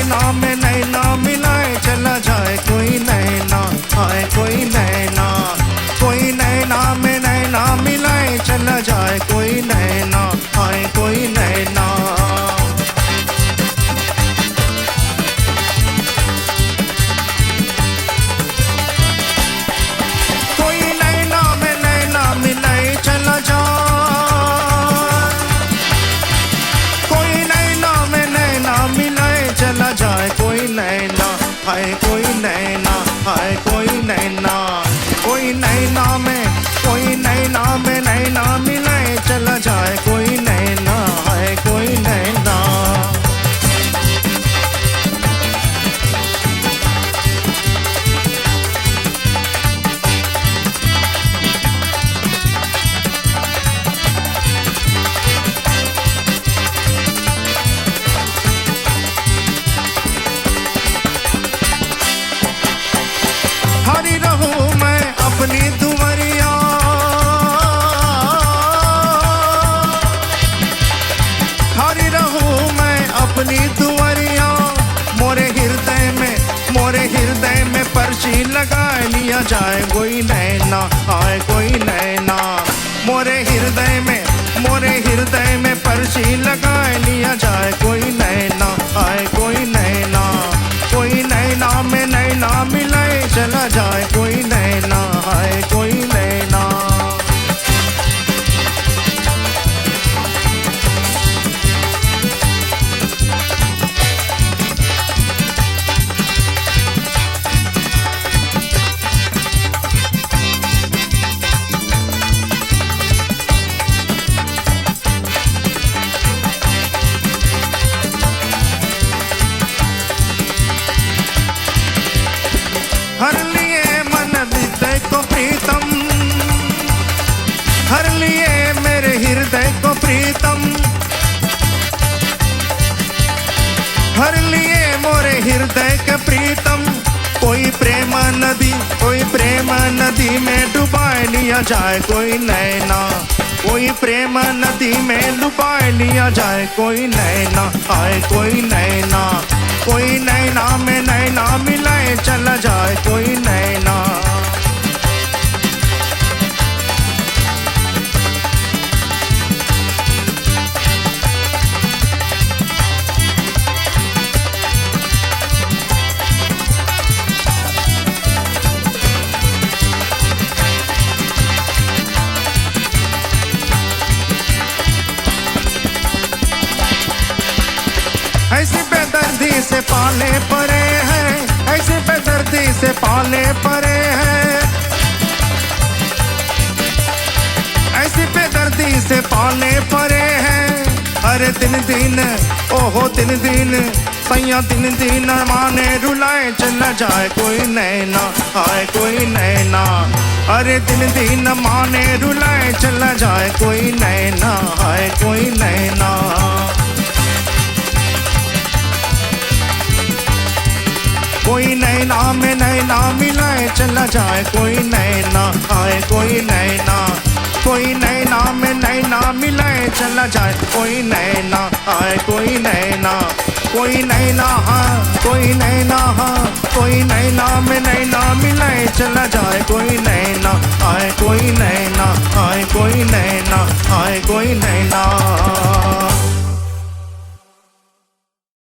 नैना में नैना मिलाए चला जाए कोई नैना, आए कोई नैना। कोई नैना में नैना मिलाए चला जाए कोई नैना, आए कोई नैना। कोई नैना में नैना मिलाए चला जाए, कोई नैना में नैना मिलाए चला जाए कोई नैना, आए कोई नैना, आए कोई नैना। कोई नैना में, कोई नैना में नैना मिलाए चला जाए कोई नैना, आए कोई नैना। हरी रहूं मैं अपनी दुवरिया, हरी रहूं मैं अपनी दुवरिया। मोरे हृदय में पर्ची लगा लिया जाए कोई नैना, आए कोई नैना। मोरे हृदय में पर्ची लगा लिया जाए कोई नैना, आए कोई नैना। कोई नैना में नैना मिलाए चला जाए कोई नैना, आए कोई नैना। हर लिए मन हृदय को प्रीतम, हर लिए मेरे हृदय को प्रीतम। हर लिए मोरे हृदय के प्रीतम। कोई प्रेम नदी में डुबाए लिया जाए कोई नैना, कोई प्रेम नदी में डुबाए लिया जाए कोई नैना, आए कोई नैना। कोई नैना में नैना मिलाए चला जाए कोई नैना। ऐसी बेदर्दी से पाले पड़े हैं, ऐसी बेदर्दी से पाले पड़े हैं, ऐसी बेदर्दी से पाले पड़े हैं। अरे दिन ओहो दिन सैया दिन माने रुलाए चला जाए कोई नैना, आए कोई नैना। अरे दिन माने रुलाए चला जाए कोई नैना, आए कोई नैना। कोई नैना में नैना मिलाए चला जाए कोई नैना, आए कोई नैना। कोई नैना में नैना मिलाए चला जाए कोई नैना, आए कोई नैना। कोई नैना हाँ, कोई नैना हाँ, कोई नैना में नैना मिलाए चला जाए कोई नैना, आए कोई नैना, आए कोई नैना, आए कोई नैना।